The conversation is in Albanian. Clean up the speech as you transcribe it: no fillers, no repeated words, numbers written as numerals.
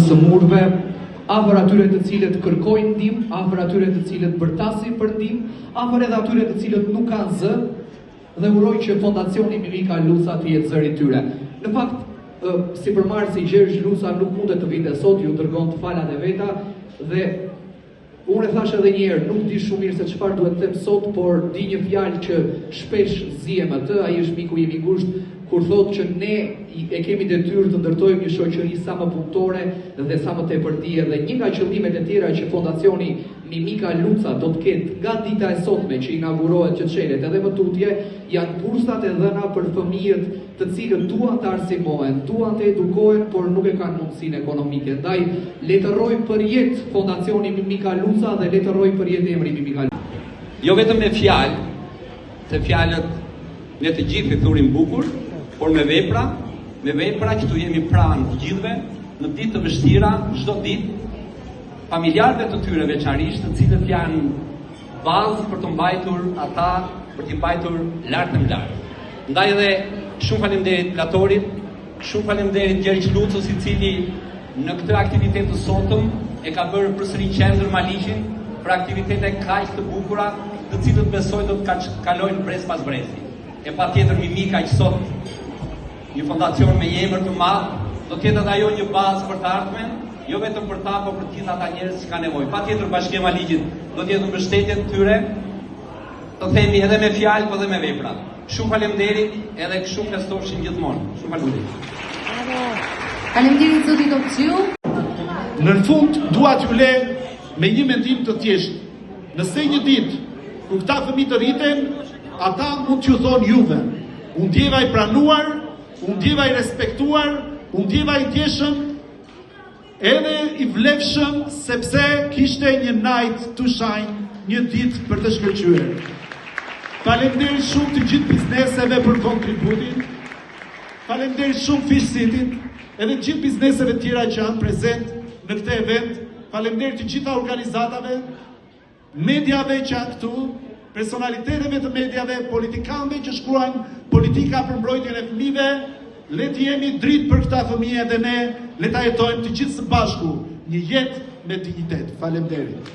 sëmurve, afër atyre të cilët kërkojnë ndihmë, afër atyre të cilët bërtasin për ndihmë, afër edhe atyre të cilët nuk kanë zë, dhe uroj që Fondacioni Mimika Luca të jetë zëri tyre. Në fakt, si përmarrësi Gjergj Luca nuk mundet të vinte sot, ju dërgon të falat e veta, dhe unë e thash edhe një herë, nuk di shumë mirë se çfarë duhet të them sot, por di një fjalë që shpesh zihem atë, ai është miku im i ngushtë, kur thotë që ne e kemi detyrë të ndërtojmë një shoqëri sa më punëtore dhe sa më tepër dije, dhe një nga qëllimet e tjera që Fondacioni Mimika Luca do të ketë nga dita e sotme që inaugurohet që çelet edhe më tutje, janë bursat e dhëna për fëmijët të cilët duan të arsimohen, duan të edukohen, por nuk e kanë mundësinë ekonomike. Ndaj letërroj për jetë Fondacioni Mimika Luca dhe letërroj për jetë emri Mimika Luca. Jo vetëm me fjalë, se fjalët ne të gjithë i thurim bukur, por me vepra që tu jemi pranë të gjithëve, në ditë të vështira, çdo ditë, familjarëve të tyre veçarisht, të cilët janë bazë për të mbajtur ata, për t'i mbajtur lartë më lartë. Ndaj edhe shumë faleminderit platorit, shumë faleminderit Gjergj Lucës, i cili në këtë aktivitet të sotëm e ka bërë përsëri qendër Maliqin për aktivitete kaq të bukura, të cilët besoj do të kalojnë brez pas brezi. E patjetër Mimika që sot një fondacion me emër të madh, do të jetë ajo një bazë për të ardhmen, jo vetëm për ta, por për të gjithë ata njerëz që kanë nevojë. Patjetër Bashkia e Maliqit do të jetë mbështetje të tyre, të themi edhe me fjalë, por edhe me vepra. Shumë faleminderit, edhe shumë festofshin gjithmonë. Shumë faleminderit. Faleminderit zoti Topçiu. Në fund dua t'ju le me një mendim të thjeshtë. Nëse një ditë kur këta fëmijë të rriten, ata mund t'ju thonë juve, unë ndjeva i pranuar, unë ndjeva i respektuar, unë ndjeva i djeshëm, edhe i vlefshëm, sepse kishte një night to shine, një ditë për të shkëlqyer. Faleminderit shumë të gjithë bizneseve për kontributin, faleminderit shumë Fish City-t, edhe të gjithë bizneseve tjera që janë prezent në këtë event, faleminderit të gjitha organizatave, mediave që janë këtu, personaliteteve të mediave, politikanëve që shkruajnë politika për mbrojtjen e fëmijëve, le të jemi dritë për këta fëmijë dhe ne le ta jetojmë të gjithë së bashku një jetë me dignitet. Faleminderit.